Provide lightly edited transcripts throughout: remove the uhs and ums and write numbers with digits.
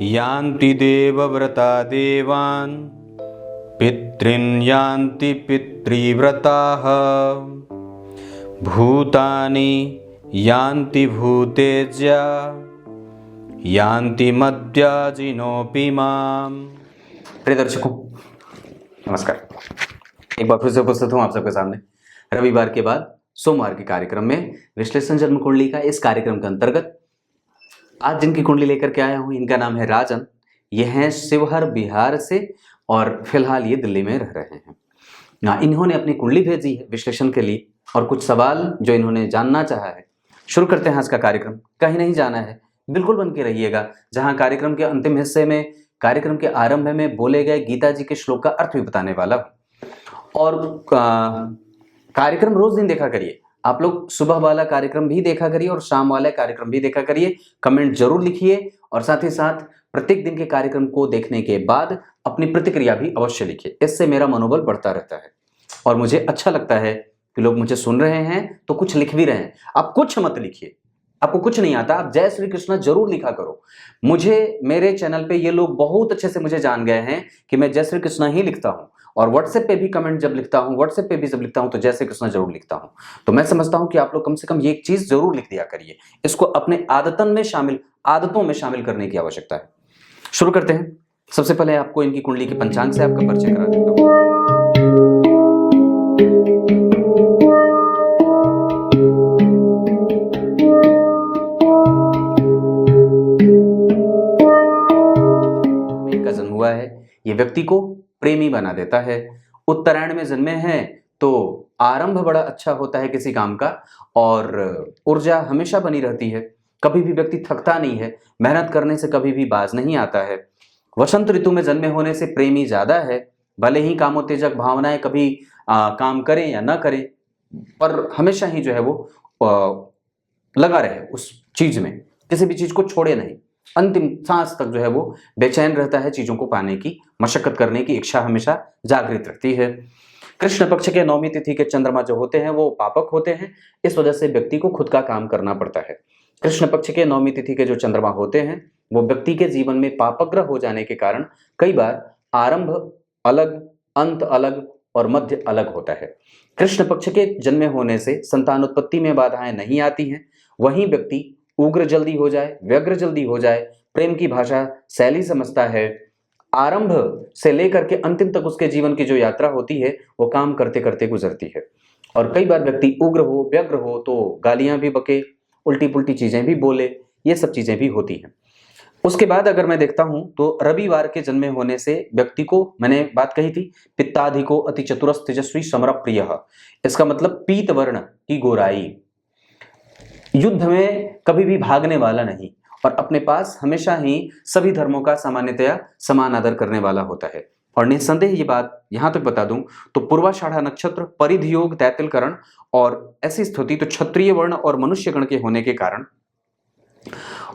यान्ति देवव्रता देवान् पितॄन् यान्ति पितृव्रताः भूतानि यान्ति भूतेज्या यान्ति मद्याजिनोऽपि माम्। प्रिय दर्शकों नमस्कार। एक बार फिर से उपस्थित हूँ आप सबके सामने रविवार के बाद सोमवार के कार्यक्रम में विश्लेषण जन्म कुंडली का। इस कार्यक्रम के अंतर्गत आज जिनकी कुंडली लेकर के आया हूँ इनका नाम है राजन। ये हैं शिवहर बिहार से और फिलहाल ये दिल्ली में रह रहे हैं ना। इन्होंने अपनी कुंडली भेजी है विश्लेषण के लिए और कुछ सवाल जो इन्होंने जानना चाहा है। शुरू करते हैं आज का कार्यक्रम। कहीं नहीं जाना है, बिल्कुल बन के रहिएगा, जहां कार्यक्रम के अंतिम हिस्से में कार्यक्रम के आरंभ में बोले गए गीता जी के श्लोक का अर्थ भी बताने वाला हूं। और कार्यक्रम रोज दिन देखा करिए। आप लोग सुबह वाला कार्यक्रम भी देखा करिए और शाम वाला कार्यक्रम भी देखा करिए। कमेंट जरूर लिखिए और साथ ही साथ प्रत्येक दिन के कार्यक्रम को देखने के बाद अपनी प्रतिक्रिया भी अवश्य लिखिए। इससे मेरा मनोबल बढ़ता रहता है और मुझे अच्छा लगता है कि लोग मुझे सुन रहे हैं तो कुछ लिख भी रहे हैं। आप कुछ मत लिखिए, आपको कुछ नहीं आता, आप जय श्री कृष्णा जरूर लिखा करो। मुझे मेरे चैनल पे ये लोग बहुत अच्छे से मुझे जान गए हैं कि मैं जय श्री कृष्णा ही लिखता हूं और व्हाट्सएप पे भी कमेंट जब लिखता हूं, व्हाट्सएप पे भी जब लिखता हूं तो जय श्री कृष्णा जरूर लिखता हूं। तो मैं समझता हूं कि आप लोग कम से कम ये एक चीज जरूर लिख दिया करिए। इसको अपने आदतों में शामिल करने की आवश्यकता है। शुरू करते हैं। सबसे पहले आपको इनकी कुंडली के पंचांग से आपका परिचय करा देता हूं। इनका जन्म हुआ है, ये व्यक्ति को प्रेमी बना देता है। उत्तरायण में जन्मे हैं तो आरंभ बड़ा अच्छा होता है किसी काम का और ऊर्जा हमेशा बनी रहती है। कभी भी व्यक्ति थकता नहीं है, मेहनत करने से कभी भी बाज नहीं आता है। वसंत ऋतु में जन्मे होने से प्रेमी ज्यादा है। भले ही कामोत्तेजक भावनाएं कभी काम करें या ना करें, पर हमेशा ही जो है वो लगा रहे उस चीज में, किसी भी चीज को छोड़े नहीं। अंतिम सांस तक जो है वो बेचैन रहता है। चीजों को पाने की, मशक्कत करने की इच्छा हमेशा जागृत रहती है। कृष्ण पक्ष के नौमी तिथि के चंद्रमा जो होते हैं वो पापक होते हैं। इस वजह से व्यक्ति को खुद का काम करना पड़ता है। कृष्ण पक्ष के नौमी तिथि के जो चंद्रमा होते हैं वो व्यक्ति के जीवन में पापग्रह हो जाने के कारण कई बार आरंभ अलग, अंत अलग और मध्य अलग होता है। कृष्ण पक्ष के जन्मे होने से संतान उत्पत्ति में बाधाएं नहीं आती हैं। वहीं व्यक्ति उग्र जल्दी हो जाए, व्यग्र जल्दी हो जाए, प्रेम की भाषा शैली समझता है। आरंभ से लेकर के अंतिम तक उसके जीवन की जो यात्रा होती है वो काम करते करते गुजरती है। और कई बार व्यक्ति उग्र हो, व्यग्र हो तो गालियां भी बके, उल्टी पुल्टी चीजें भी बोले, ये सब चीजें भी होती हैं। उसके बाद अगर मैं देखता हूं तो रविवार के जन्मे होने से व्यक्ति को, मैंने बात कही थी, पित्ताधिको अति चतुरस तेजस्वी समर प्रिय। इसका मतलब पीत वर्ण की गोराई, युद्ध में कभी भी भागने वाला नहीं और अपने पास हमेशा ही सभी धर्मों का सामान्यतया समान आदर करने वाला होता है। और निस्संदेह ये बात यहां तक बता दूं तो पूर्वाषाढ़ा नक्षत्र, परिध योग, तैतिलकरण और ऐसी स्थिति तो क्षत्रिय वर्ण और मनुष्य गण के होने के कारण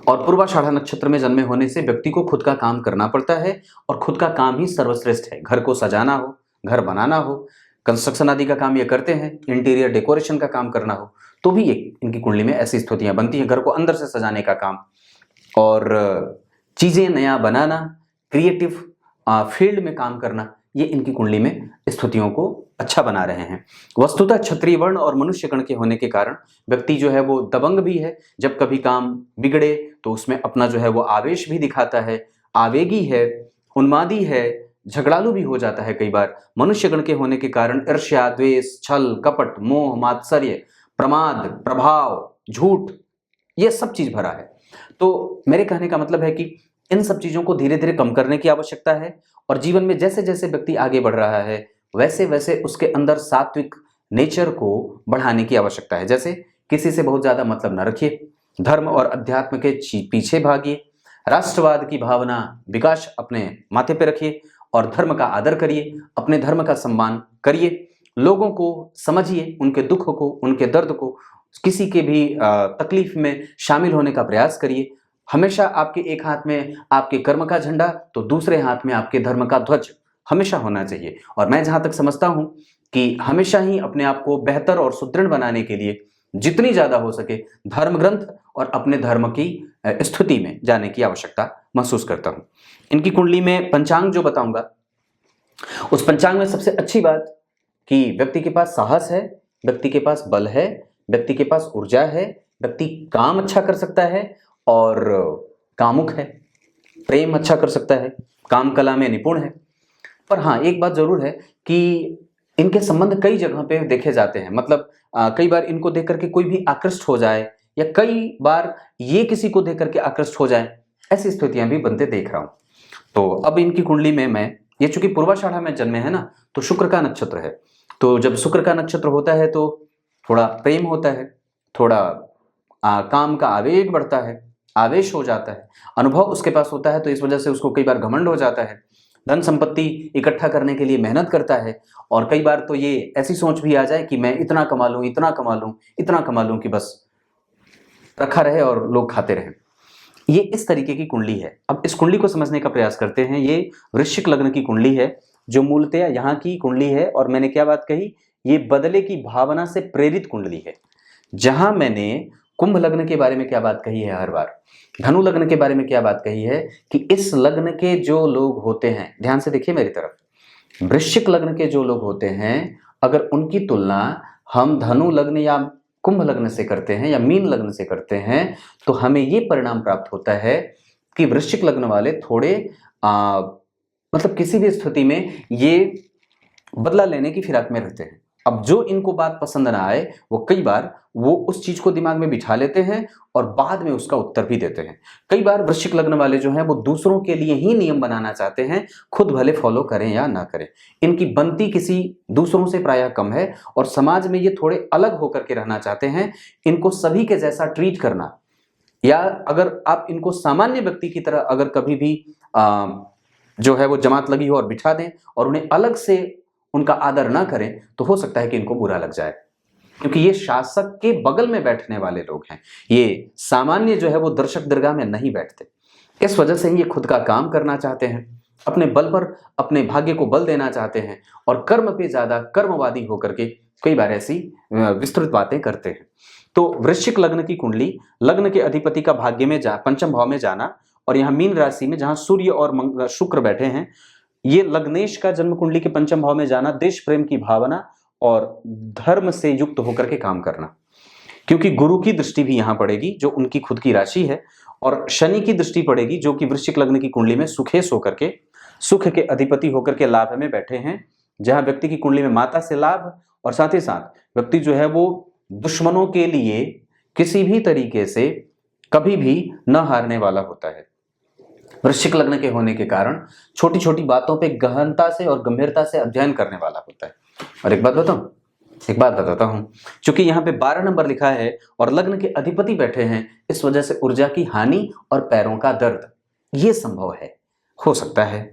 और पूर्वाषाढ़ा नक्षत्र में जन्मे होने से व्यक्ति को खुद का काम करना पड़ता है और खुद का काम ही सर्वश्रेष्ठ है। घर को सजाना हो, घर बनाना हो, कंस्ट्रक्शन आदि का काम ये करते हैं, इंटीरियर डेकोरेशन का काम करना हो तो भी इनकी कुंडली में ऐसी स्थितियां बनती हैं। घर को अंदर से सजाने का काम और चीजें नया बनाना, क्रिएटिव फील्ड में काम करना, ये इनकी कुंडली में स्थितियों को अच्छा बना रहे हैं। वस्तुतः क्षत्रिय वर्ण और मनुष्य गण के होने के कारण व्यक्ति जो है वो दबंग भी है। जब कभी काम बिगड़े तो उसमें अपना जो है वो आवेश भी दिखाता है, आवेगी है, उन्मादी है, झगड़ालू भी हो जाता है। कई बार मनुष्य गण के होने के कारण ईर्ष्या, द्वेष, छल, कपट, मोह, मात्सर्य, प्रमाद, प्रभाव, झूठ, ये सब चीज भरा है। तो मेरे कहने का मतलब है कि इन सब चीजों को धीरे धीरे कम करने की आवश्यकता है और जीवन में जैसे जैसे व्यक्ति आगे बढ़ रहा है वैसे वैसे उसके अंदर सात्विक नेचर को बढ़ाने की आवश्यकता है। जैसे किसी से बहुत ज्यादा मतलब न रखिए, धर्म और अध्यात्म के पीछे भागिए, राष्ट्रवाद की भावना विकास अपने माथे पे रखिए और धर्म का आदर करिए, अपने धर्म का सम्मान करिए, लोगों को समझिए, उनके दुख को, उनके दर्द को, किसी के भी तकलीफ में शामिल होने का प्रयास करिए। हमेशा आपके एक हाथ में आपके कर्म का झंडा तो दूसरे हाथ में आपके धर्म का ध्वज हमेशा होना चाहिए। और मैं जहां तक समझता हूं कि हमेशा ही अपने आप को बेहतर और सुदृढ़ बनाने के लिए जितनी ज्यादा हो सके धर्म ग्रंथ और अपने धर्म की स्थिति में जाने की आवश्यकता महसूस करता हूं। इनकी कुंडली में पंचांग जो बताऊंगा, उस पंचांग में सबसे अच्छी बात कि व्यक्ति के पास साहस है, व्यक्ति के पास बल है, व्यक्ति के पास ऊर्जा है, व्यक्ति काम अच्छा कर सकता है और कामुक है, प्रेम अच्छा कर सकता है, काम कला में निपुण है। पर हाँ, एक बात जरूर है कि इनके संबंध कई जगह पे देखे जाते हैं। मतलब कई बार इनको देख करके कोई भी आकृष्ट हो जाए, या कई बार ये किसी को देख करके आकृष्ट हो जाए, ऐसी स्थितियां भी बनते देख रहा हूं। तो अब इनकी कुंडली में मैं, ये चूंकि पूर्वाषाढ़ा में जन्मे है ना, तो शुक्र का नक्षत्र है। तो जब शुक्र का नक्षत्र होता है तो थोड़ा प्रेम होता है, थोड़ा काम का आवेग बढ़ता है, आवेश हो जाता है, अनुभव उसके पास होता है, तो इस वजह से उसको कई बार घमंड हो जाता है, धन संपत्ति इकट्ठा करने के लिए मेहनत करता है। और कई बार तो ये ऐसी सोच भी आ जाए कि मैं इतना कमा लूं, इतना कमा लूं, इतना कमा लूं कि बस रखा रहे और लोग खाते रहें। ये इस तरीके की कुंडली है। अब इस कुंडली को समझने का प्रयास करते हैं। ये वृश्चिक लग्न की कुंडली है, जो मूलतः यहाँ की कुंडली है। और मैंने क्या बात कही, ये बदले की भावना से प्रेरित कुंडली है। जहां मैंने कुंभ लग्न के बारे में क्या बात कही है, हर बार धनु लग्न के बारे में क्या बात कही है कि इस लग्न के जो लोग होते हैं, ध्यान से देखिए मेरी तरफ, वृश्चिक लग्न के जो लोग होते हैं, अगर उनकी तुलना हम धनु लग्न या कुंभ लग्न से करते हैं या मीन लग्न से करते हैं, तो हमें ये परिणाम प्राप्त होता है कि वृश्चिक लग्न वाले थोड़े मतलब किसी भी स्थिति में ये बदला लेने की फिराक में रहते हैं। अब जो इनको बात पसंद ना आए, वो कई बार वो उस चीज को दिमाग में बिठा लेते हैं और बाद में उसका उत्तर भी देते हैं। कई बार वृश्चिक लग्न वाले जो हैं वो दूसरों के लिए ही नियम बनाना चाहते हैं, खुद भले फॉलो करें या ना करें। इनकी बनती किसी दूसरों से प्रायः कम है और समाज में ये थोड़े अलग होकर के रहना चाहते हैं। इनको सभी के जैसा ट्रीट करना, या अगर आप इनको सामान्य व्यक्ति की तरह अगर कभी भी जो है वो जमात लगी हो और बिठा दें और उन्हें अलग से उनका आदर ना करें, तो हो सकता है कि इनको बुरा लग जाए, क्योंकि ये शासक के बगल में बैठने वाले लोग हैं। ये सामान्य जो है वो दर्शक दरगाह में नहीं बैठते। इस वजह से ही ये खुद का काम करना चाहते हैं, अपने बल पर अपने भाग्य को बल देना चाहते हैं और कर्म पे ज्यादा कर्मवादी होकर के कई बार ऐसी विस्तृत बातें करते हैं। तो वृश्चिक लग्न की कुंडली, लग्न के अधिपति का भाग्य में पंचम भाव में जाना, और यहाँ मीन राशि में जहां सूर्य और शुक्र बैठे हैं, ये लग्नेश का जन्म कुंडली के पंचम भाव में जाना, देश प्रेम की भावना और धर्म से युक्त होकर के काम करना। क्योंकि गुरु की दृष्टि भी यहां पड़ेगी जो उनकी खुद की राशि है, और शनि की दृष्टि पड़ेगी जो कि वृश्चिक लग्न की कुंडली में सुखेश होकर के, सुख के अधिपति होकर के लाभ में बैठे हैं। जहां व्यक्ति की कुंडली में माता से लाभ, और साथ ही साथ व्यक्ति जो है वो दुश्मनों के लिए किसी भी तरीके से कभी भी न हारने वाला होता है। वृश्चिक लग्न के होने के कारण छोटी छोटी बातों पे गहनता से और गंभीरता से अध्ययन करने वाला होता है। और एक बात बताता हूं, क्योंकि यहाँ पे 12 नंबर लिखा है और लग्न के अधिपति बैठे हैं, इस वजह से ऊर्जा की हानि और पैरों का दर्द ये संभव है, हो सकता है।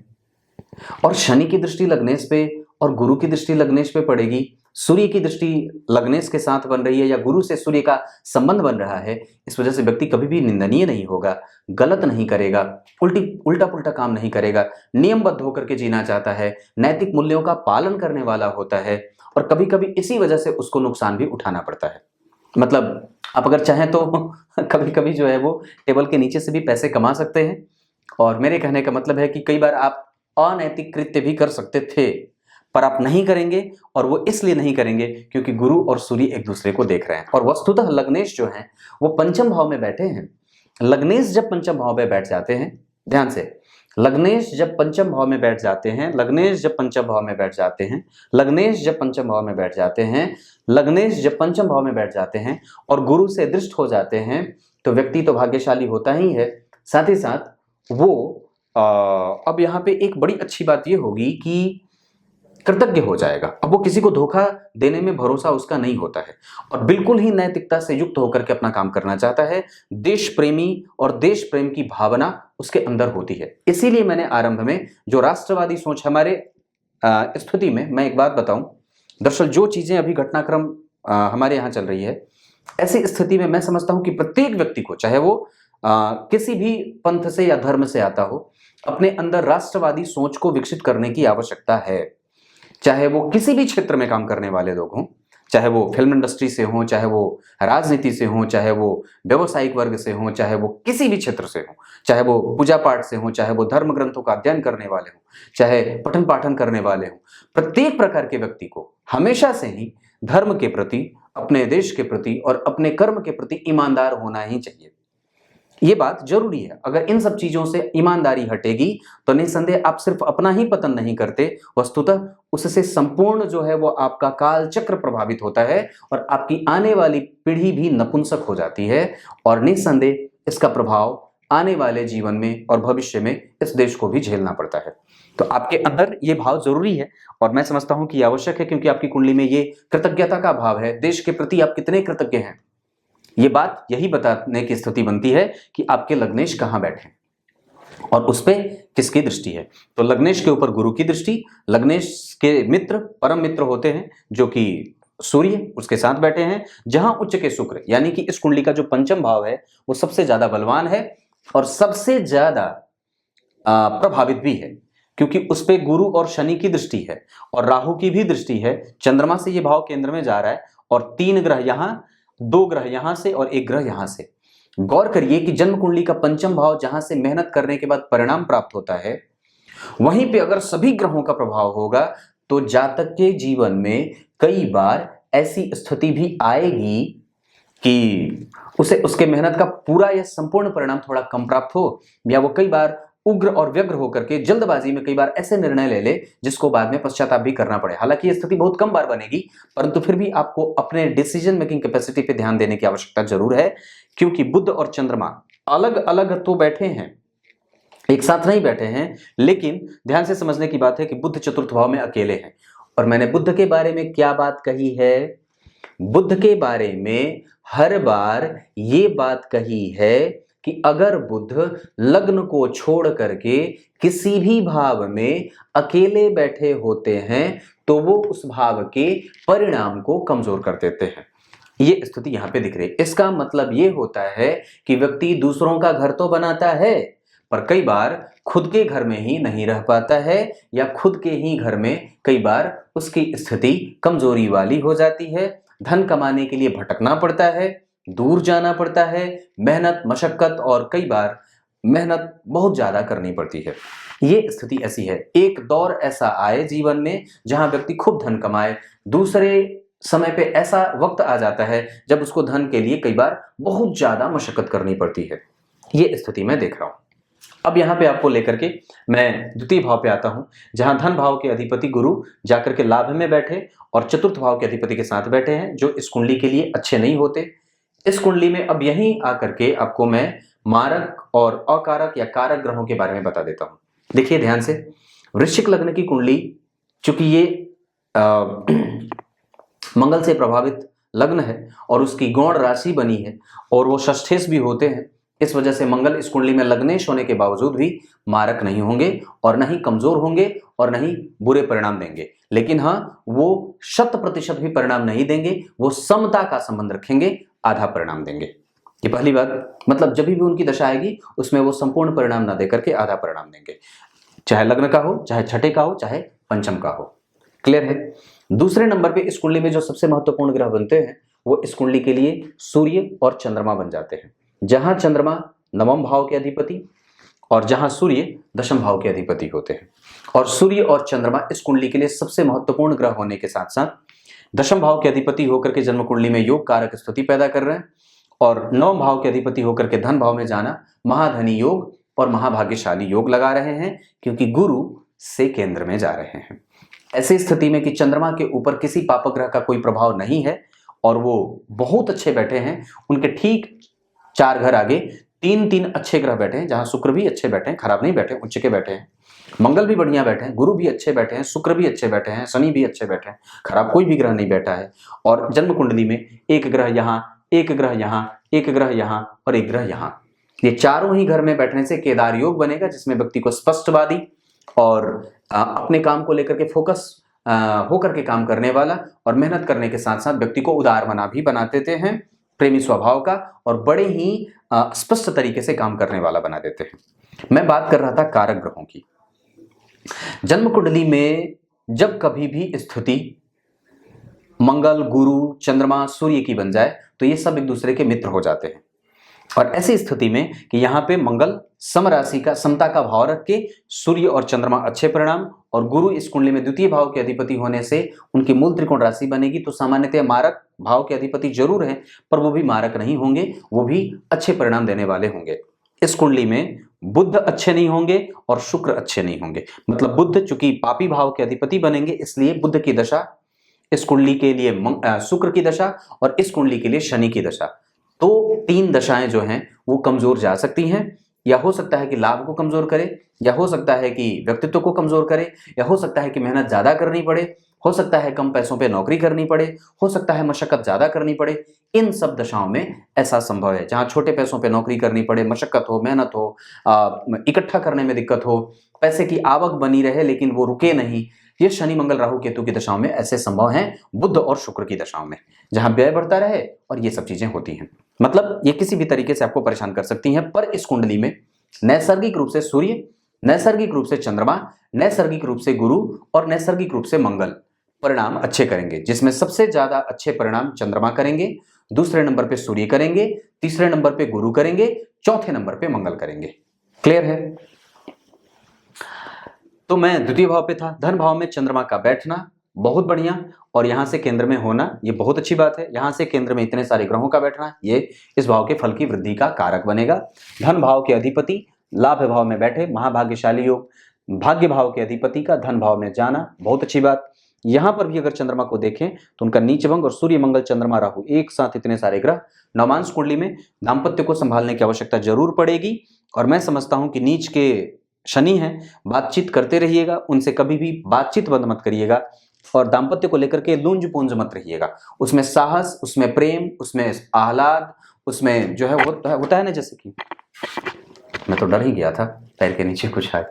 और शनि की दृष्टि लग्नेश पे और गुरु की दृष्टि लग्नेश पे पड़ेगी, सूर्य की दृष्टि लग्नेश के साथ बन रही है, या गुरु से सूर्य का संबंध बन रहा है। इस वजह से व्यक्ति कभी भी निंदनीय नहीं होगा, गलत नहीं करेगा, उल्टा पुल्टा काम नहीं करेगा, नियमबद्ध होकर के जीना चाहता है, नैतिक मूल्यों का पालन करने वाला होता है, और कभी कभी इसी वजह से उसको नुकसान भी उठाना पड़ता है। मतलब आप अगर चाहें तो कभी कभी जो है वो टेबल के नीचे से भी पैसे कमा सकते हैं। और मेरे कहने का मतलब है कि कई बार आप अनैतिक कृत्य भी कर सकते थे, पर आप नहीं करेंगे, और वो इसलिए नहीं करेंगे क्योंकि गुरु और सूर्य एक दूसरे को देख रहे हैं। और वस्तुतः लग्नेश जो है वो पंचम भाव में बैठे हैं। लग्नेश जब पंचम भाव में बैठ जाते हैं, ध्यान से, लग्नेश जब पंचम भाव में बैठ जाते हैं, लग्नेश जब पंचम भाव में बैठ जाते हैं, लग्नेश जब पंचम भाव में बैठ जाते हैं, लग्नेश जब पंचम भाव में बैठ जाते हैं और गुरु से दृष्ट हो जाते हैं, तो व्यक्ति तो भाग्यशाली होता ही है, साथ ही साथ वो अब यहाँ पे एक बड़ी अच्छी बात ये होगी कि कृतज्ञ हो जाएगा। अब वो किसी को धोखा देने में भरोसा उसका नहीं होता है, और बिल्कुल ही नैतिकता से युक्त होकर के अपना काम करना चाहता है। देश प्रेमी और देश प्रेम की भावना उसके अंदर होती है। इसीलिए मैंने आरंभ में जो राष्ट्रवादी सोच हमारे स्थिति में, मैं एक बात बताऊं, दरअसल जो चीजें अभी घटनाक्रम हमारे यहाँ चल रही है, ऐसी स्थिति में मैं समझता हूं कि प्रत्येक व्यक्ति को, चाहे वो किसी भी पंथ से या धर्म से आता हो, अपने अंदर राष्ट्रवादी सोच को विकसित करने की आवश्यकता है। चाहे वो किसी भी क्षेत्र में काम करने वाले लोग हों, चाहे वो फिल्म इंडस्ट्री से हो, चाहे वो राजनीति से हो, चाहे वो व्यवसायिक वर्ग से हो, चाहे वो किसी भी क्षेत्र से हो, चाहे वो पूजा पाठ से हो, चाहे वो धर्म ग्रंथों का अध्ययन करने वाले हो, चाहे पठन पाठन करने वाले हो, प्रत्येक प्रकार के व्यक्ति को हमेशा से ही धर्म के प्रति, अपने देश के प्रति और अपने कर्म के प्रति ईमानदार होना ही चाहिए। ये बात जरूरी है। अगर इन सब चीजों से ईमानदारी हटेगी तो निस्संदेह आप सिर्फ अपना ही पतन नहीं करते, वस्तुतः उससे संपूर्ण जो है वो आपका काल चक्र प्रभावित होता है और आपकी आने वाली पीढ़ी भी नपुंसक हो जाती है और निस्संदेह इसका प्रभाव आने वाले जीवन में और भविष्य में इस देश को भी झेलना पड़ता है। तो आपके अंदर ये भाव जरूरी है और मैं समझता हूं कि आवश्यक है, क्योंकि आपकी कुंडली में ये कृतज्ञता का भाव है। देश के प्रति आप कितने कृतज्ञ हैं, ये बात यही बताने की स्थिति बनती है कि आपके लग्नेश कहां बैठे और उस पे किसकी दृष्टि है। तो लग्नेश के ऊपर गुरु की दृष्टि, लग्नेश के मित्र परम मित्र होते हैं जो कि सूर्य उसके साथ बैठे हैं, जहां उच्च के शुक्र, यानी कि इस कुंडली का जो पंचम भाव है वो सबसे ज्यादा बलवान है और सबसे ज्यादा प्रभावित भी है, क्योंकि उस पे गुरु और शनि की दृष्टि है और राहु की भी दृष्टि है। चंद्रमा से ये भाव केंद्र में जा रहा है और 3 ग्रह यहां, 2 ग्रह यहां से और 1 ग्रह यहां से। गौर करिए कि जन्म कुंडली का पंचम भाव जहां से मेहनत करने के बाद परिणाम प्राप्त होता है, वहीं पे अगर सभी ग्रहों का प्रभाव होगा तो जातक के जीवन में कई बार ऐसी स्थिति भी आएगी कि उसे उसके मेहनत का पूरा या संपूर्ण परिणाम थोड़ा कम प्राप्त हो, या वो कई बार उग्र और व्यग्र होकर के जल्दबाजी में कई बार ऐसे निर्णय ले ले जिसको बाद में पश्चाताप भी करना पड़े। हालांकि ये स्थिति बहुत कम बार बनेगी, परंतु फिर भी आपको अपने डिसीजन मेकिंग कैपेसिटी पे ध्यान देने की आवश्यकता जरूर है, क्योंकि बुध और चंद्रमा अलग अलग तो बैठे हैं, एक साथ नहीं बैठे हैं, लेकिन ध्यान से समझने की बात है कि बुध चतुर्थ भाव में अकेले हैं। और मैंने बुध के बारे में क्या बात कही है, बुध के बारे में हर बार ये बात कही है कि अगर बुध लग्न को छोड़ करके किसी भी भाव में अकेले बैठे होते हैं तो वो उस भाव के परिणाम को कमजोर कर देते हैं। ये स्थिति यहां पे दिख रही है। इसका मतलब ये होता है कि व्यक्ति दूसरों का घर तो बनाता है पर कई बार खुद के घर में ही नहीं रह पाता है, या खुद के ही घर में कई बार उसकी स्थिति कमजोरी वाली हो जाती है। धन कमाने के लिए भटकना पड़ता है, दूर जाना पड़ता है, मेहनत मशक्कत और कई बार मेहनत बहुत ज्यादा करनी पड़ती है। ये स्थिति ऐसी है। एक दौर ऐसा आए जीवन में जहां व्यक्ति खूब धन कमाए, दूसरे समय पे ऐसा वक्त आ जाता है जब उसको धन के लिए कई बार बहुत ज्यादा मशक्कत करनी पड़ती है। ये स्थिति मैं देख रहा हूं। अब यहाँ पे आपको लेकर के मैं द्वितीय भाव पे आता हूं, जहां धन भाव के अधिपति गुरु जाकर के लाभ में बैठे और चतुर्थ भाव के अधिपति के साथ बैठे हैं, जो इस कुंडली के लिए अच्छे नहीं होते। इस कुंडली में अब यहीं आकर के आपको मैं मारक और अकारक या कारक ग्रहों के बारे में बता देता हूं। देखिए ध्यान से, वृश्चिक लग्न की कुंडली, चूंकि ये मंगल से प्रभावित लग्न है और उसकी गौण राशि बनी है और वो षष्ठेश भी होते हैं, इस वजह से मंगल इस कुंडली में लग्नेश होने के बावजूद भी मारक नहीं होंगे और न ही कमजोर होंगे और न ही बुरे परिणाम देंगे। लेकिन हाँ, वो 100% भी परिणाम नहीं देंगे, वो समता का संबंध रखेंगे, आधा परिणाम देंगे। ये पहली बात, मतलब जब भी उनकी दशा आएगी उसमें वो संपूर्ण परिणाम ना देकर के आधा परिणाम देंगे, चाहे लग्न का हो, चाहे छठे का हो, चाहे पंचम का हो। क्लियर है। दूसरे नंबर पे इस कुंडली में जो सबसे महत्वपूर्ण ग्रह बनते हैं वो इस कुंडली के लिए सूर्य और चंद्रमा बन जाते हैं, जहां चंद्रमा नवम भाव के अधिपति और जहां सूर्य दशम भाव के अधिपति होते हैं। और सूर्य और चंद्रमा इस कुंडली के लिए सबसे महत्वपूर्ण ग्रह होने के साथ साथ दशम भाव के अधिपति होकर के जन्म कुंडली में योग कारक स्थिति पैदा कर रहे हैं और नवम भाव के अधिपति होकर के धन भाव में जाना महाधनी योग और महाभाग्यशाली योग लगा रहे हैं, क्योंकि गुरु से केंद्र में जा रहे हैं। ऐसी स्थिति में कि चंद्रमा के ऊपर किसी पापक ग्रह का कोई प्रभाव नहीं है और वो बहुत अच्छे बैठे हैं, उनके ठीक 4 घर आगे 3 अच्छे ग्रह बैठे हैं, जहां शुक्र भी अच्छे बैठे हैं, खराब नहीं बैठे, उच्च के बैठे हैं, मंगल भी बढ़िया बैठे हैं, गुरु भी अच्छे बैठे हैं, शुक्र भी अच्छे बैठे हैं, शनि भी अच्छे बैठे हैं, खराब कोई भी ग्रह नहीं बैठा है। और जन्म कुंडली में एक ग्रह यहाँ, एक ग्रह यहाँ, एक ग्रह यहाँ और एक ग्रह यहाँ, ये चारों ही घर में बैठने से केदार योग बनेगा, जिसमें व्यक्ति को स्पष्टवादी और अपने काम को लेकर के फोकस होकर के काम करने वाला और मेहनत करने के साथ साथ व्यक्ति को उदार मना भी बना देते हैं, प्रेमी स्वभाव का, और बड़े ही स्पष्ट तरीके से काम करने वाला बना देते हैं। मैं बात कर रहा था कारक ग्रहों की। जन्म कुंडली में जब कभी भी स्थिति मंगल, गुरु, चंद्रमा, सूर्य की बन जाए तो ये सब एक दूसरे के मित्र हो जाते हैं। और ऐसी स्थिति में कि यहाँ पे मंगल समराशि का समता का भाव रख के सूर्य और चंद्रमा अच्छे परिणाम, और गुरु इस कुंडली में द्वितीय भाव के अधिपति होने से उनकी मूल त्रिकोण राशि बनेगी। तो सामान्यतः मारक भाव के अधिपति जरूर हैं, पर वो भी मारक नहीं होंगे, वो भी अच्छे परिणाम देने वाले होंगे। इस कुंडली में बुध अच्छे नहीं होंगे और शुक्र अच्छे नहीं होंगे। मतलब बुध चूंकि पापी भाव के अधिपति बनेंगे, इसलिए बुध की दशा इस कुंडली के लिए शुक्र की दशा, और इस कुंडली के लिए शनि की दशा। तो तीन दशाएं जो हैं वो कमजोर जा सकती हैं। या हो सकता है कि लाभ को कमजोर करे, या हो सकता है कि व्यक्तित्व को कमजोर करे, या हो सकता है कि मेहनत ज्यादा करनी पड़े, हो सकता है कम पैसों पे नौकरी करनी पड़े, हो सकता है मशक्कत ज्यादा करनी पड़े। इन सब दशाओं में ऐसा संभव है, जहां छोटे पैसों पे नौकरी करनी पड़े, मशक्कत हो, मेहनत हो, इकट्ठा करने में दिक्कत हो, पैसे की आवक बनी रहे लेकिन वो रुके नहीं। ये शनि, मंगल, राहु, केतु की दशाओं में ऐसे संभव हैं, बुध और शुक्र की दशाओं में, जहां व्यय बढ़ता रहे और ये सब चीजें होती हैं। मतलब ये किसी भी तरीके से आपको परेशान कर सकती हैं। पर इस कुंडली में नैसर्गिक रूप से सूर्य, नैसर्गिक रूप से चंद्रमा, नैसर्गिक रूप से गुरु और नैसर्गिक रूप से मंगल परिणाम अच्छे करेंगे, जिसमें सबसे ज्यादा अच्छे परिणाम चंद्रमा करेंगे, दूसरे नंबर पे सूर्य करेंगे, तीसरे नंबर पे गुरु करेंगे, चौथे नंबर पे मंगल करेंगे। क्लियर है? तो मैं द्वितीय भाव पे था, धन भाव में चंद्रमा का बैठना बहुत बढ़िया, और यहां से केंद्र में होना ये बहुत अच्छी बात है। यहां से केंद्र में इतने सारे ग्रहों का बैठना ये इस भाव के फल की वृद्धि का कारक बनेगा। धन भाव के अधिपति लाभ भाव में बैठे, महाभाग्यशाली योग। भाग्य भाव के अधिपति का धन भाव में जाना बहुत अच्छी बात। यहां पर भी अगर चंद्रमा को देखें तो उनका नीचभंग, और सूर्य, मंगल, चंद्रमा, राहु एक साथ इतने सारे ग्रह नवमांश कुंडली में दाम्पत्य को संभालने की आवश्यकता जरूर पड़ेगी। और मैं समझता हूं कि नीच के शनि हैं, बातचीत करते रहिएगा, उनसे कभी भी बातचीत बंद मत करिएगा, और दाम्पत्य को लेकर के लूंज पूंज मत रहिएगा। उसमें साहस, उसमें प्रेम, उसमें आह्लाद, उसमें जो है होता है ना, जैसे कि मैं तो डर ही गया था, पैर के नीचे कुछ है।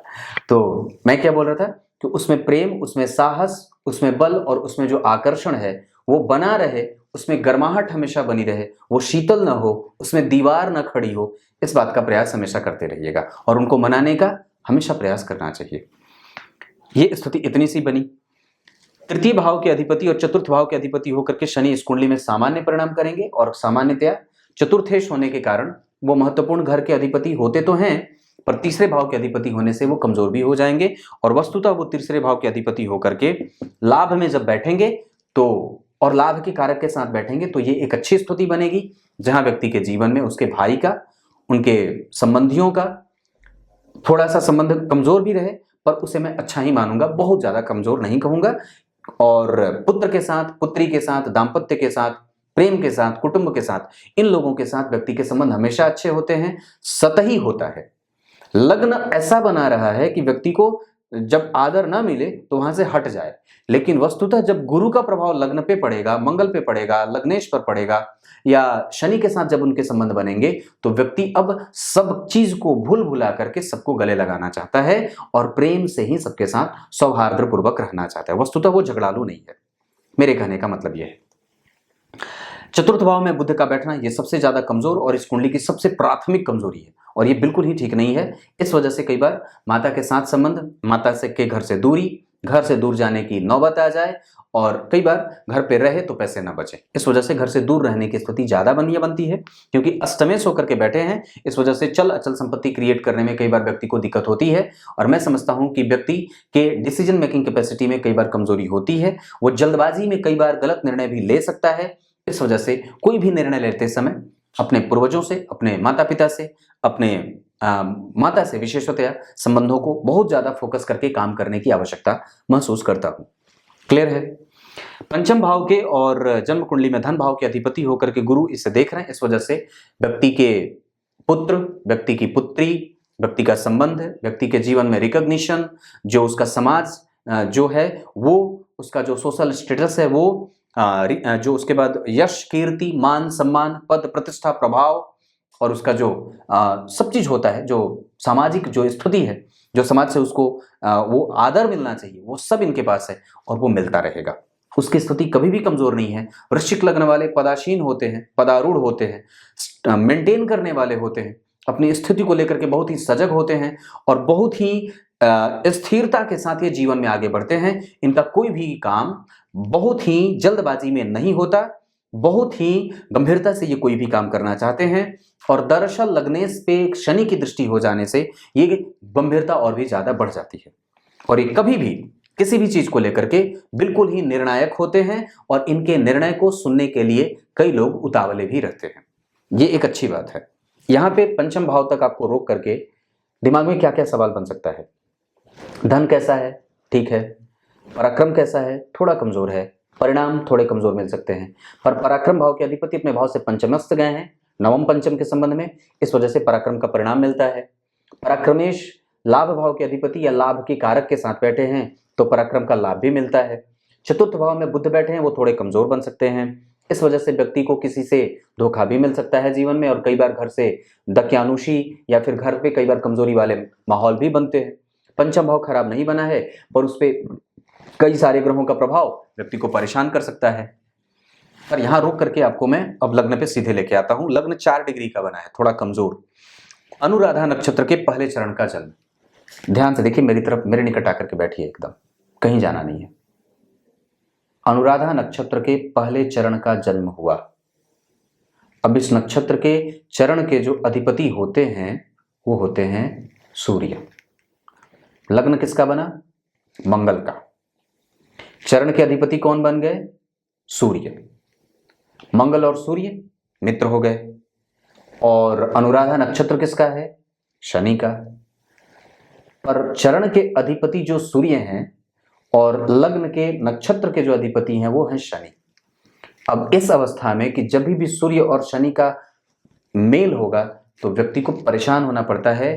तो मैं क्या बोल रहा था कि उसमें प्रेम, उसमें साहस, उसमें बल, और उसमें जो आकर्षण है वो बना रहे, उसमें गर्माहट हमेशा बनी रहे, वो शीतल ना हो, उसमें दीवार ना खड़ी हो। इस बात का प्रयास हमेशा करते रहिएगा, और उनको मनाने का हमेशा प्रयास करना चाहिए। ये स्थिति इतनी सी बनी। तृतीय भाव के अधिपति और चतुर्थ भाव के अधिपति होकर के शनि इस कुंडली में सामान्य परिणाम करेंगे, और सामान्यतया चतुर्थेश होने के कारण वो महत्वपूर्ण घर के अधिपति होते तो हैं, पर तीसरे भाव के अधिपति होने से वो कमजोर भी हो जाएंगे। और वस्तुतः वो तीसरे भाव के अधिपति होकर के लाभ में जब बैठेंगे तो, और लाभ के कारक के साथ बैठेंगे, तो ये एक अच्छी स्थिति बनेगी, जहां व्यक्ति के जीवन में उसके भाई का, उनके संबंधियों का थोड़ा सा संबंध कमजोर भी रहे, पर उसे मैं अच्छा ही मानूंगा, बहुत ज्यादा कमजोर नहीं कहूंगा। और पुत्र के साथ, पुत्री के साथ, दाम्पत्य के साथ, प्रेम के साथ, कुटुंब के साथ, इन लोगों के साथ व्यक्ति के संबंध हमेशा अच्छे होते हैं, सतही होता है। लग्न ऐसा बना रहा है कि व्यक्ति को जब आदर ना मिले तो वहां से हट जाए, लेकिन वस्तुतः जब गुरु का प्रभाव लग्न पे पड़ेगा, मंगल पे पड़ेगा, लग्नेश पर पड़ेगा, या शनि के साथ जब उनके संबंध बनेंगे, तो व्यक्ति अब सब चीज को भूल भुला करके सबको गले लगाना चाहता है, और प्रेम से ही सबके साथ सौहार्द पूर्वक रहना चाहता है। वस्तुतः वो झगड़ालू नहीं है, मेरे कहने का मतलब यह है। चतुर्थ भाव में बुध का बैठना ये सबसे ज्यादा कमजोर और इस कुंडली की सबसे प्राथमिक कमजोरी है, और ये बिल्कुल ही ठीक नहीं है। इस वजह से कई बार माता के साथ संबंध, माता से के घर से दूरी, घर से दूर जाने की नौबत आ जाए, और कई बार घर पे रहे तो पैसे ना बचे। इस वजह से घर से दूर रहने की स्थिति ज्यादा बनती है, क्योंकि अष्टमेश होकर के बैठे हैं। इस वजह से चल अचल संपत्ति क्रिएट करने में कई बार व्यक्ति को दिक्कत होती है, और मैं समझता हूं कि व्यक्ति के डिसीजन मेकिंग कैपेसिटी में कई बार कमजोरी होती है। वो जल्दबाजी में कई बार गलत निर्णय भी ले सकता है। इस वजह से कोई भी निर्णय लेते समय अपने पूर्वजों से, अपने माता पिता से, अपने माता से विशेषतया संबंधों को बहुत ज्यादा फोकस करके काम करने की आवश्यकता महसूस करता हूं। क्लियर है? पंचम भाव के और जन्म कुंडली में धन भाव के अधिपति होकर के गुरु इसे देख रहे हैं। इस वजह से व्यक्ति के पुत्र, व्यक्ति की पुत्री, व्यक्ति का संबंध, व्यक्ति के जीवन में रिकॉग्निशन, जो उसका समाज जो है वो, उसका जो सोशल स्टेटस है वो, जो उसके बाद यश, कीर्ति, मान, सम्मान, पद, प्रतिष्ठा, प्रभाव, और उसका जो सब चीज होता है, जो सामाजिक जो स्थिति है, जो समाज से उसको वो आदर मिलना चाहिए, वो सब इनके पास है, और वो मिलता रहेगा। उसकी स्थिति कभी भी कमजोर नहीं है। वृश्चिक लग्न वाले पदासीन होते हैं, पदारूढ़ होते हैं, मेंटेन करने वाले होते हैं, अपनी स्थिति को लेकर के बहुत ही सजग होते हैं, और बहुत ही स्थिरता के साथ ये जीवन में आगे बढ़ते हैं। इनका कोई भी काम बहुत ही जल्दबाजी में नहीं होता, बहुत ही गंभीरता से ये कोई भी काम करना चाहते हैं। और दरअसल लग्नेश पे शनि की दृष्टि हो जाने से ये गंभीरता और भी ज्यादा बढ़ जाती है और ये कभी भी किसी भी चीज को लेकर के बिल्कुल ही निर्णायक होते हैं और इनके निर्णय को सुनने के लिए कई लोग उतावले भी रहते हैं। ये एक अच्छी बात है। यहाँ पे पंचम भाव तक आपको रोक करके दिमाग में क्या क्या सवाल बन सकता है। धन कैसा है? ठीक है। पराक्रम कैसा है? थोड़ा कमजोर है। परिणाम थोड़े कमजोर मिल सकते हैं, पर पराक्रम भाव के अधिपति अपने भाव से पंचमस्थ गए हैं नवम पंचम के संबंध में, इस वजह से पराक्रम का परिणाम मिलता है। पराक्रमेश लाभ भाव के अधिपति या लाभ के कारक के साथ बैठे हैं तो पराक्रम का लाभ भी मिलता है। चतुर्थ भाव में बुध बैठे हैं, वो थोड़े कमजोर बन सकते हैं, इस वजह से व्यक्ति को किसी से धोखा भी मिल सकता है जीवन में और कई बार घर से दकियानुशी या फिर घर पे कई बार कमजोरी वाले माहौल भी बनते हैं। पंचम भाव खराब नहीं बना है पर उस पर कई सारे ग्रहों का प्रभाव व्यक्ति को परेशान कर सकता है। पर यहां रोक करके आपको मैं अब लग्न पे सीधे लेके आता हूं। लग्न 4 डिग्री का बना है, थोड़ा कमजोर। अनुराधा नक्षत्र के पहले चरण का जन्म। ध्यान से देखिए, मेरी तरफ, मेरे निकट आकर के बैठिए, एकदम कहीं जाना नहीं है। अनुराधा नक्षत्र के पहले चरण का जन्म हुआ। अब इस नक्षत्र के चरण के जो अधिपति होते हैं वो होते हैं सूर्य। लग्न किसका बना? मंगल का। चरण के अधिपति कौन बन गए? सूर्य। मंगल और सूर्य मित्र हो गए। और अनुराधा नक्षत्र किसका है? शनि का। पर चरण के अधिपति जो सूर्य हैं और लग्न के नक्षत्र के जो अधिपति हैं वो हैं शनि। अब इस अवस्था में कि जब भी सूर्य और शनि का मेल होगा तो व्यक्ति को परेशान होना पड़ता है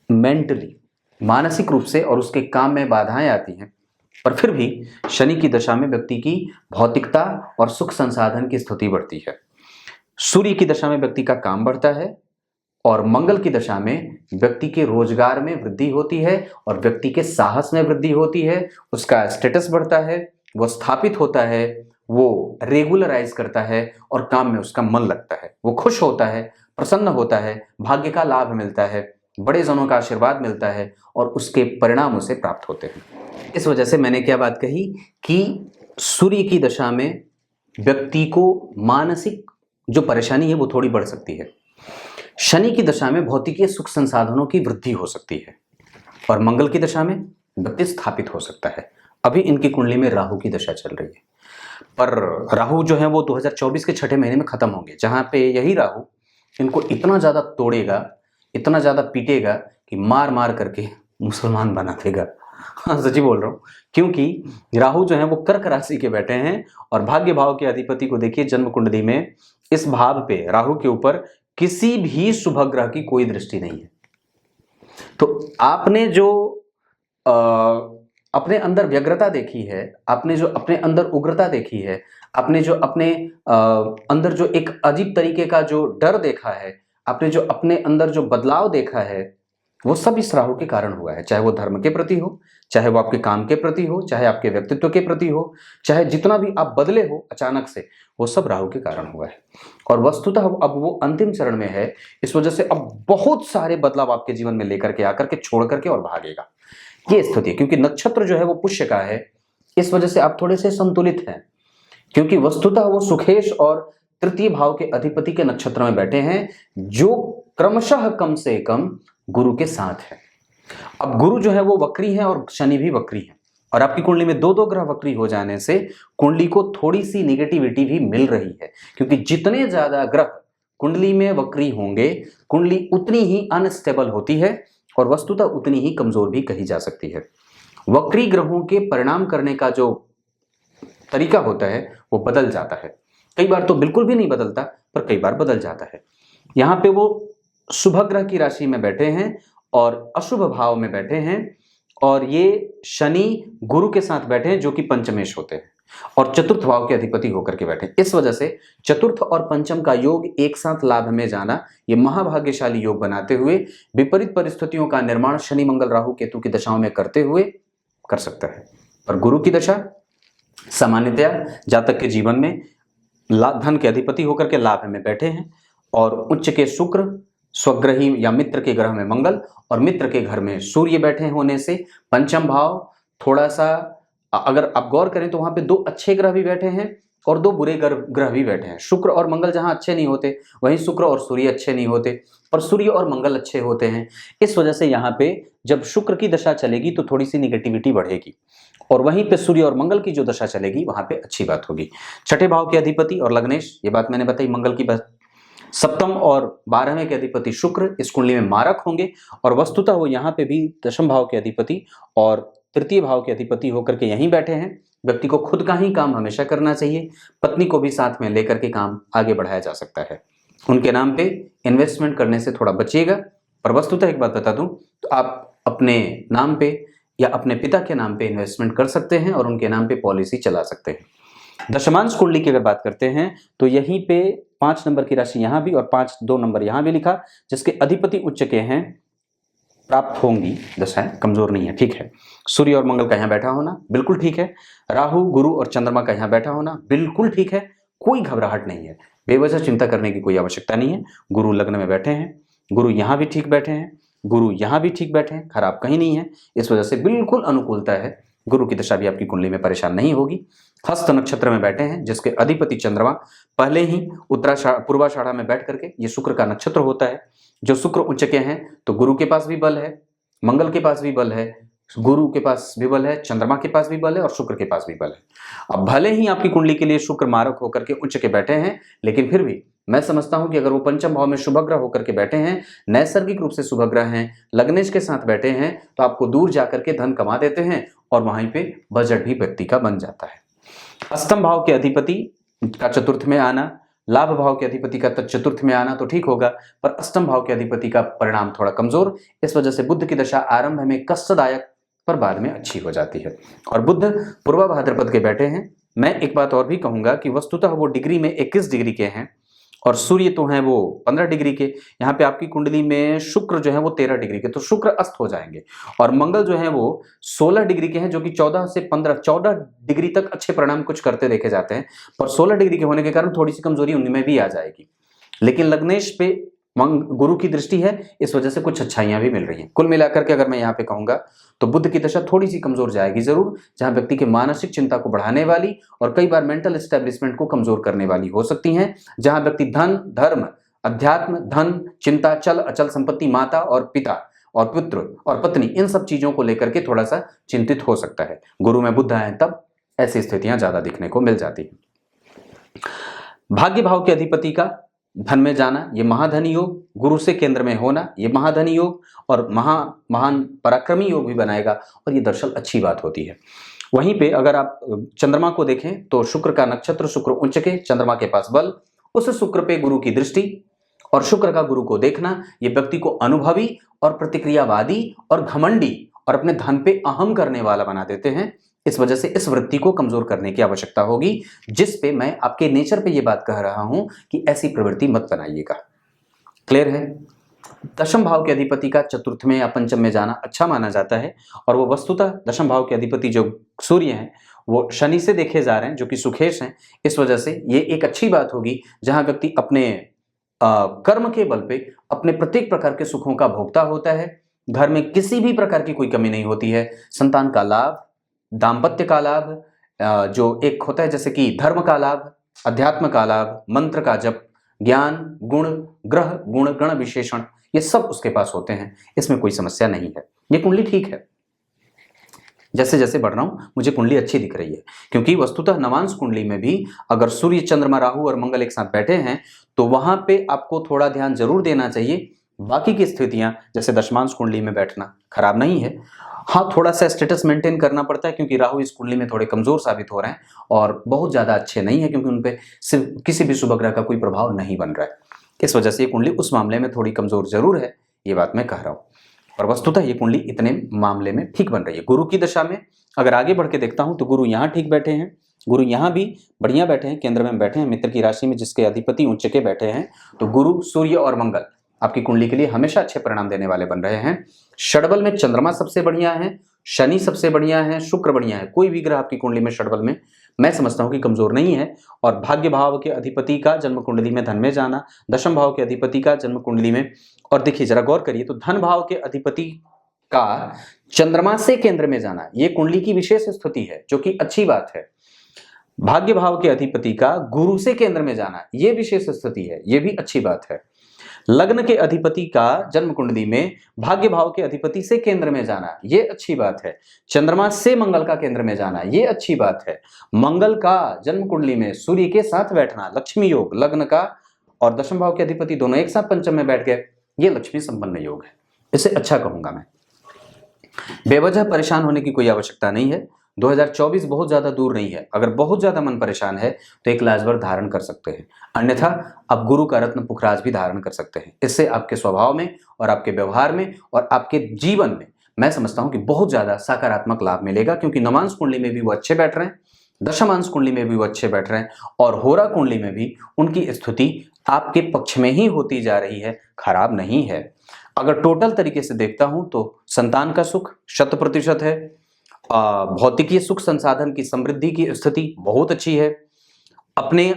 मेंटली, मानसिक रूप से, और उसके काम में बाधाएं आती हैं। पर फिर भी शनि की दशा में व्यक्ति की भौतिकता और सुख संसाधन की स्थिति बढ़ती है। सूर्य की दशा में व्यक्ति का काम बढ़ता है और मंगल की दशा में व्यक्ति के रोजगार में वृद्धि होती है और व्यक्ति के साहस में वृद्धि होती है। उसका स्टेटस बढ़ता है, वो स्थापित होता है, वो रेगुलराइज करता है और काम में उसका मन लगता है, वो खुश होता है, प्रसन्न होता है, भाग्य का लाभ मिलता है, बड़े जनों का आशीर्वाद मिलता है और उसके परिणाम उसे प्राप्त होते हैं। इस वजह से मैंने क्या बात कही कि सूर्य की दशा में व्यक्ति को मानसिक जो परेशानी है वो थोड़ी बढ़ सकती है। शनि की दशा में भौतिकीय सुख संसाधनों की वृद्धि हो सकती है और मंगल की दशा में व्यक्ति स्थापित हो सकता है। अभी इनकी कुंडली में राहु की दशा चल रही है, पर राहु जो है वो 2024 के छठे महीने में खत्म होंगे, जहां पे यही राहु इनको इतना ज्यादा तोड़ेगा, इतना ज्यादा पीटेगा कि मार मार करके मुसलमान बना देगा। हाँ, सच्ची बोल रहा हूँ, क्योंकि राहु जो है वो कर्क राशि के बैठे हैं और भाग्य भाव के अधिपति को देखिए, जन्म कुंडली में इस भाव पे राहु के ऊपर किसी भी शुभ ग्रह की कोई दृष्टि नहीं है। तो आपने जो अपने अंदर व्यग्रता देखी है, आपने जो अपने अंदर उग्रता देखी है, आपने जो अपने अंदर जो एक अजीब तरीके का जो डर देखा है, आपने जो अपने अंदर जो बदलाव देखा है, वो सब इस राहु के कारण हुआ है। चाहे वो धर्म के प्रति हो, चाहे वो आपके काम के प्रति हो, चाहे आपके व्यक्तित्व के प्रति हो, चाहे जितना भी आप बदले हो अचानक से, वो सब राहु के कारण हुआ है। और वस्तुतः अब वो अंतिम चरण में है, इस वजह से अब बहुत सारे बदलाव आपके जीवन में लेकर के आकर के छोड़ करके और भागेगा, ये स्थिति है। क्योंकि नक्षत्र जो है वो पुष्य का है, इस वजह से आप थोड़े से संतुलित हैं, क्योंकि वस्तुतः वो सुखेश और तृतीय भाव के अधिपति के नक्षत्र में बैठे हैं, जो क्रमशः कम से कम गुरु के साथ है। अब गुरु जो है वो वक्री है और शनि भी वक्री है, और आपकी कुंडली में दो ग्रह वक्री हो जाने से कुंडली को थोड़ी सी निगेटिविटी भी मिल रही है, क्योंकि जितने ज्यादा ग्रह कुंडली में वक्री होंगे, कुंडली उतनी ही अनस्टेबल होती है और वस्तुतः उतनी ही कमजोर भी कही जा सकती है। वक्री ग्रहों के परिणाम करने का जो तरीका होता है वो बदल जाता है, कई बार तो बिल्कुल भी नहीं बदलता, पर कई बार बदल जाता है। यहाँ पे वो शुभ ग्रह की राशि में बैठे हैं और अशुभ भाव में बैठे हैं, और ये शनि गुरु के साथ बैठे हैं जो कि पंचमेश होते हैं और चतुर्थ भाव के अधिपति होकर के बैठे हैं। इस वजह से चतुर्थ और पंचम का योग एक साथ लाभ में जाना, ये महाभाग्यशाली योग बनाते हुए विपरीत परिस्थितियों का निर्माण शनि मंगल राहु केतु की दशाओं में करते हुए कर सकता है। पर गुरु की दशा सामान्यतया जातक के जीवन में धन के अधिपति होकर के लाभ में बैठे हैं, और उच्च के शुक्र, स्वग्रही या मित्र के ग्रह में मंगल और मित्र के घर में सूर्य बैठे होने से पंचम भाव थोड़ा सा, अगर आप गौर करें तो वहां पे दो अच्छे ग्रह भी बैठे हैं और दो बुरे ग्रह भी बैठे हैं। शुक्र और मंगल जहां अच्छे नहीं होते वहीं शुक्र और सूर्य अच्छे नहीं होते, पर सूर्य और मंगल अच्छे होते हैं। इस वजह से यहाँ पे जब शुक्र की दशा चलेगी तो थोड़ी सी निगेटिविटी बढ़ेगी, और वहीं पे सूर्य और मंगल की जो दशा चलेगी वहां पे अच्छी बात होगी। छठे भाव के अधिपति और लग्नेश, ये बात मैंने बताई मंगल की बात। सप्तम और 12वें के अधिपति शुक्र इस कुंडली में मारक होंगे, और वस्तुतः वो यहाँ पे भी दशम भाव के अधिपति और तृतीय भाव के अधिपति होकर के यहीं बैठे हैं। व्यक्ति को खुद का ही काम हमेशा करना चाहिए, पत्नी को भी साथ में लेकर के काम आगे बढ़ाया जा सकता है। उनके नाम पे इन्वेस्टमेंट करने से थोड़ा बचिएगा, पर वस्तुतः एक बात बता दूं तो आप अपने नाम पे या अपने पिता के नाम पे इन्वेस्टमेंट कर सकते हैं और उनके नाम पे पॉलिसी चला सकते हैं। दशमांश कुंडली की अगर बात करते हैं तो यहीं पे 5 नंबर की राशि यहाँ भी और 2 नंबर यहाँ भी लिखा, जिसके अधिपति उच्च के हैं, प्राप्त होंगी दशाएं, कमजोर नहीं है, ठीक है। सूर्य और मंगल का यहाँ बैठा होना बिल्कुल ठीक है। राहु गुरु और चंद्रमा का यहाँ बैठा होना बिल्कुल ठीक है, कोई घबराहट नहीं है, बेवजह चिंता करने की कोई आवश्यकता नहीं है। गुरु लग्न में बैठे हैं, गुरु यहाँ भी ठीक बैठे हैं, गुरु यहाँ भी ठीक बैठे हैं, खराब कहीं नहीं है, इस वजह से बिल्कुल अनुकूलता है। गुरु की दशा भी आपकी कुंडली में परेशान नहीं होगी। हस्त नक्षत्र में बैठे हैं जिसके अधिपति चंद्रमा पहले ही पूर्वाषाढ़ा में बैठ करके, ये शुक्र का नक्षत्र होता है। जो शुक्र उच्च के हैं तो गुरु के पास भी बल है, मंगल के पास भी बल है, गुरु के पास भी बल है, चंद्रमा के पास भी बल है और शुक्र के पास भी बल है। अब भले ही आपकी कुंडली के लिए शुक्र मारक होकर के उच्च के बैठे हैं, लेकिन फिर भी मैं समझता हूं कि अगर वो पंचम भाव में शुभग्रह होकर के बैठे हैं, नैसर्गिक रूप से शुभग्रह हैं, लग्नेश के साथ बैठे हैं, तो आपको दूर जाकर के धन कमा देते हैं और वहीं पे बजट भी व्यक्ति का बन जाता है। अष्टम भाव के अधिपति का चतुर्थ में आना, लाभ भाव के अधिपति का चतुर्थ में आना तो ठीक होगा, पर अष्टम भाव के अधिपति का परिणाम थोड़ा कमजोर। इस वजह से बुध की दशा आरंभ में कष्टदायक पर बाद में अच्छी हो जाती है। और बुध पूर्वा भाद्रपद के बैठे हैं। मैं एक बात और भी कहूंगा कि वस्तुतः वो डिग्री में 21 डिग्री के हैं और सूर्य तो हैं वो 15 डिग्री के। यहाँ पे आपकी कुंडली में शुक्र जो है वो 13 डिग्री के, तो शुक्र अस्त हो जाएंगे। और मंगल जो है वो 16 डिग्री के हैं, जो कि 14 डिग्री तक अच्छे परिणाम कुछ करते देखे जाते हैं, पर 16 डिग्री के होने के कारण थोड़ी सी कमजोरी उनमें भी आ जाएगी। लेकिन लग्नेश पे गुरु की दृष्टि है, इस वजह से कुछ अच्छाइयां भी मिल रही हैं। कुल मिलाकर के अगर मैं यहाँ पे कहूंगा तो बुध की दशा थोड़ी सी कमजोर जाएगी जरूर, जहां व्यक्ति के मानसिक चिंता को बढ़ाने वाली और कई बार मेंटल एस्टेब्लिशमेंट को कमजोर करने वाली हो सकती हैं, जहां व्यक्ति धन, धर्म, अध्यात्म, धन, चिंता, चल अचल संपत्ति, माता और पिता और पुत्र और पत्नी, इन सब चीजों को लेकर के थोड़ा सा चिंतित हो सकता है। गुरु में बुध आए तब ऐसी स्थितियां ज्यादा दिखने को मिल जाती है। भाग्य भाव के अधिपति का धन में जाना, ये महाधनी योग, गुरु से केंद्र में होना, ये महाधनी योग और महान पराक्रमी योग भी बनाएगा, और ये दरअसल अच्छी बात होती है। वहीं पे अगर आप चंद्रमा को देखें तो शुक्र का नक्षत्र, शुक्र उच्च के, चंद्रमा के पास बल, उस शुक्र पे गुरु की दृष्टि और शुक्र का गुरु को देखना, ये व्यक्ति को अनुभवी और प्रतिक्रियावादी और घमंडी और अपने धन पे अहम करने वाला बना देते हैं। इस वजह से इस वृत्ति को कमजोर करने की आवश्यकता होगी, जिस पे मैं आपके नेचर पे ये बात कह रहा हूं कि ऐसी प्रवृत्ति मत बनाइएगा। क्लियर है? दशम भाव के अधिपति का चतुर्थ में या पंचम में जाना अच्छा माना जाता है, और वो वस्तुतः दशम भाव के अधिपति जो सूर्य हैं वो शनि से देखे जा रहे हैं, जो कि सुखेश हैं। इस वजह से ये एक अच्छी बात होगी जहां व्यक्ति अपने कर्म के बल पे अपने प्रत्येक प्रकार के सुखों का भोक्ता होता है। घर में किसी भी प्रकार की कोई कमी नहीं होती है। संतान का लाभ, दाम्पत्य का लाभ, जो एक होता है जैसे कि धर्म का लाभ, अध्यात्म का लाभ, मंत्र का जप, ज्ञान, गुण, ग्रह गुण गण विशेषण, ये सब उसके पास होते हैं। इसमें कोई समस्या नहीं है। ये कुंडली ठीक है। जैसे जैसे बढ़ रहा हूं मुझे कुंडली अच्छी दिख रही है, क्योंकि वस्तुतः नवांश कुंडली में भी अगर सूर्य, चंद्रमा, राहु और मंगल एक साथ बैठे हैं तो वहां पे आपको थोड़ा ध्यान जरूर देना चाहिए। बाकी की स्थितियां जैसे दशमांश कुंडली में बैठना खराब नहीं है। हाँ, थोड़ा सा स्टेटस मेंटेन करना पड़ता है, क्योंकि राहु इस कुंडली में थोड़े कमजोर साबित हो रहे हैं और बहुत ज्यादा अच्छे नहीं है, क्योंकि उनपे सिर्फ किसी भी शुभ ग्रह का कोई प्रभाव नहीं बन रहा है। इस वजह से ये कुंडली उस मामले में थोड़ी कमजोर जरूर है, ये बात मैं कह रहा हूँ। और वस्तुतः ये कुंडली इतने मामले में ठीक बन रही है। गुरु की दशा में अगर आगे बढ़ के देखता हूँ तो गुरु यहाँ ठीक बैठे हैं, गुरु यहाँ भी बढ़िया बैठे हैं, केंद्र में बैठे हैं, मित्र की राशि में जिसके अधिपति उच्च के बैठे हैं। तो गुरु, सूर्य और मंगल आपकी कुंडली के लिए हमेशा अच्छे परिणाम देने वाले बन रहे हैं। षडबल में चंद्रमा सबसे बढ़िया है, शनि सबसे बढ़िया है, शुक्र बढ़िया है, कोई भी ग्रह आपकी कुंडली में षटबल में मैं समझता हूं कि कमजोर नहीं है। और भाग्य भाव के अधिपति का जन्म कुंडली में धन में जाना, दशम भाव के अधिपति का जन्म कुंडली में, और देखिए जरा गौर करिए तो धन भाव के अधिपति का चंद्रमा से केंद्र में जाना, ये कुंडली की विशेष स्थिति है जो कि अच्छी बात है। भाग्य भाव के अधिपति का गुरु से केंद्र में जाना, ये विशेष स्थिति है, ये भी अच्छी बात है। लग्न के अधिपति का जन्म कुंडली में भाग्य भाव के अधिपति से केंद्र में जाना, ये अच्छी बात है। चंद्रमा से मंगल का केंद्र में जाना, ये अच्छी बात है। मंगल का जन्म कुंडली में सूर्य के साथ बैठना, लक्ष्मी योग, लग्न का और दशम भाव के अधिपति दोनों एक साथ पंचम में बैठ गए, ये लक्ष्मी संपन्न योग है, इसे अच्छा कहूंगा मैं। बेवजह परेशान होने की कोई आवश्यकता नहीं है। 2024 बहुत ज्यादा दूर नहीं है। अगर बहुत ज्यादा मन परेशान है तो एक लाजवर धारण कर सकते हैं, अन्यथा आप गुरु का रत्न पुखराज भी धारण कर सकते हैं। इससे आपके स्वभाव में और आपके व्यवहार में और आपके जीवन में मैं समझता हूं कि बहुत ज्यादा सकारात्मक लाभ मिलेगा, क्योंकि नवांश कुंडली में भी वो अच्छे बैठ रहे हैं, दशमांश कुंडली में भी वो अच्छे बैठ रहे हैं और होरा कुंडली में भी उनकी स्थिति आपके पक्ष में ही होती जा रही है, खराब नहीं है। अगर टोटल तरीके से देखता हूं तो संतान का सुख 100% है, भौतिकीय सुख संसाधन की समृद्धि की स्थिति बहुत अच्छी है। अपने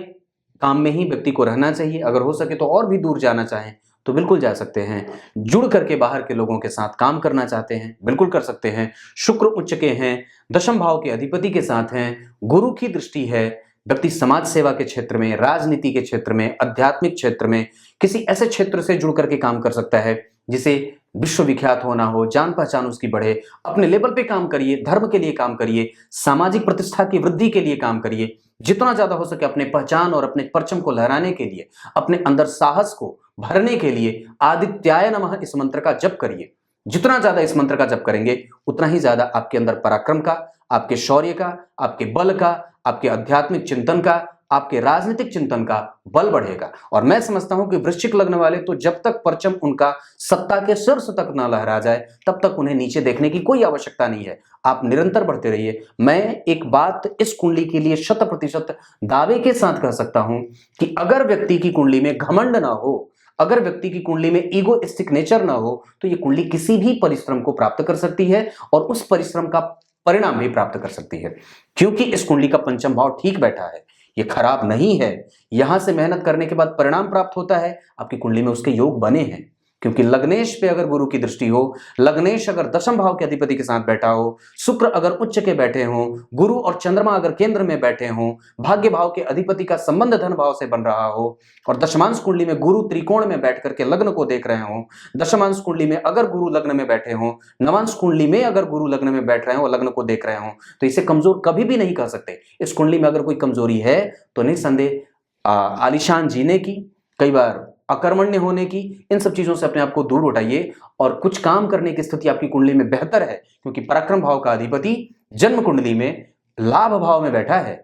काम में ही व्यक्ति को रहना चाहिए, अगर हो सके तो और भी दूर जाना चाहें तो बिल्कुल जा सकते हैं। जुड़ करके बाहर के लोगों के साथ काम करना चाहते हैं बिल्कुल कर सकते हैं। शुक्र उच्च के हैं, दशम भाव के अधिपति के साथ हैं, गुरु की दृष्टि है। व्यक्ति समाज सेवा के क्षेत्र में, राजनीति के क्षेत्र में, आध्यात्मिक क्षेत्र में, किसी ऐसे क्षेत्र से जुड़ करके काम कर सकता है जिसे विश्वविख्यात होना हो, जान पहचान उसकी बढ़े। अपने लेवल पे काम करिए, धर्म के लिए काम करिए, सामाजिक प्रतिष्ठा की वृद्धि के लिए काम करिए। जितना ज्यादा हो सके अपने पहचान और अपने परचम को लहराने के लिए, अपने अंदर साहस को भरने के लिए आदित्याय नमः इस मंत्र का जप करिए। जितना ज्यादा इस मंत्र का जप करेंगे उतना ही ज्यादा आपके अंदर पराक्रम का, आपके शौर्य का, आपके बल का, आपके आध्यात्मिक चिंतन का, आपके राजनीतिक चिंतन का बल बढ़ेगा। और मैं समझता हूं कि वृश्चिक लग्न वाले तो जब तक परचम उनका सत्ता के शीर्ष तक न लहरा जाए तब तक उन्हें नीचे देखने की कोई आवश्यकता नहीं है। आप निरंतर बढ़ते रहिए। मैं एक बात इस कुंडली के लिए 100% दावे के साथ कह सकता हूं कि अगर व्यक्ति की कुंडली में घमंड ना हो, अगर व्यक्ति की कुंडली में ईगोइस्टिक नेचर ना हो, तो ये कुंडली किसी भी परिश्रम को प्राप्त कर सकती है और उस परिश्रम का परिणाम भी प्राप्त कर सकती है, क्योंकि इस कुंडली का पंचम भाव ठीक बैठा है, ये खराब नहीं है। यहां से मेहनत करने के बाद परिणाम प्राप्त होता है, आपकी कुंडली में उसके योग बने हैं। क्योंकि लग्नेश पे अगर गुरु की दृष्टि हो, लग्नेश अगर दशम भाव के अधिपति के साथ बैठा हो, शुक्र अगर उच्च के बैठे हो, गुरु और चंद्रमा अगर केंद्र में बैठे हो, भाग्य भाव के अधिपति का संबंध धन भाव से बन रहा हो और दशमांश कुंडली में गुरु त्रिकोण में बैठ करके लग्न को देख रहे हो, दशमांश कुंडली में अगर गुरु लग्न में बैठे हो, नवांश कुंडली में अगर गुरु लग्न में बैठ रहे हो और लग्न को देख रहे हो, तो इसे कमजोर कभी भी नहीं कह सकते। इस कुंडली में अगर कोई कमजोरी है तो निस्संदेह आलीशान जीने की, कई बार अकर्मण्य होने की, इन सब चीजों से अपने आप को दूर उठाइए और कुछ काम करने की स्थिति आपकी कुंडली में बेहतर है, क्योंकि पराक्रम भाव का अधिपति जन्म कुंडली में लाभ भाव में बैठा है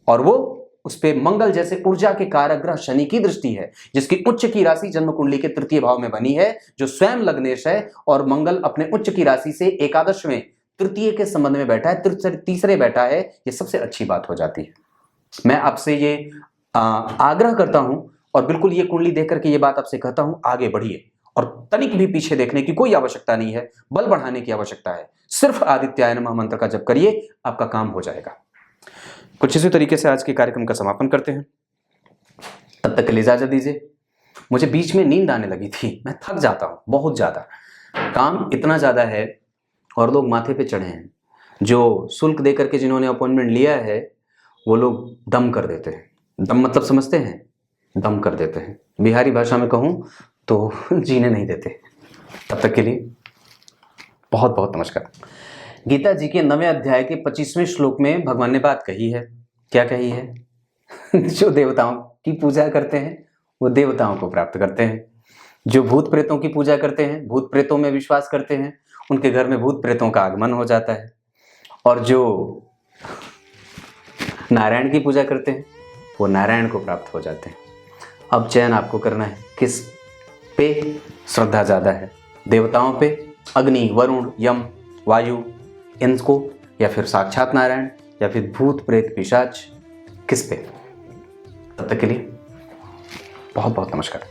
और वो उस पे मंगल जैसे ऊर्जा के कारक ग्रह शनि की दृष्टि है, जिसकी उच्च की राशि जन्म कुंडली के तृतीय भाव में बनी है, जो स्वयं लग्नेश है, और मंगल अपने उच्च की राशि से एकादश में तृतीय के संबंध में बैठा है, तीसरे बैठा है। ये सबसे अच्छी बात हो जाती है। मैं आपसे ये आग्रह करता हूं और बिल्कुल ये कुंडली देख करके ये बात आपसे कहता हूं, आगे बढ़िए और तनिक भी पीछे देखने की कोई आवश्यकता नहीं है, बल बढ़ाने की आवश्यकता है। सिर्फ आदित्याय नमः मंत्र का जप करिए, आपका काम हो जाएगा। कुछ इसी तरीके से आज के कार्यक्रम का समापन करते हैं। तब तक के लिए इजाजत दीजिए। मुझे बीच में नींद आने लगी थी, मैं थक जाता हूं बहुत ज्यादा, काम इतना ज्यादा है और लोग माथे पे चढ़े हैं। जो शुल्क दे करके जिन्होंने अपॉइंटमेंट लिया है वो लोग दम कर देते हैं। दम मतलब समझते हैं? दम कर देते हैं, बिहारी भाषा में कहूं तो जीने नहीं देते। तब तक के लिए बहुत बहुत नमस्कार। गीता जी के 9वें अध्याय के 25वें श्लोक में भगवान ने बात कही है। क्या कही है? जो देवताओं की पूजा करते हैं वो देवताओं को प्राप्त करते हैं, जो भूत प्रेतों की पूजा करते हैं, भूत प्रेतों में विश्वास करते हैं, उनके घर में भूत प्रेतों का आगमन हो जाता है, और जो नारायण की पूजा करते हैं वो नारायण को प्राप्त हो जाते हैं। अब चयन आपको करना है, किस पे श्रद्धा ज्यादा है, देवताओं पे, अग्नि, वरुण, यम, वायु, इनको, या फिर साक्षात नारायण, या फिर भूत प्रेत पिशाच, किस पे? तब तक के लिए बहुत बहुत नमस्कार।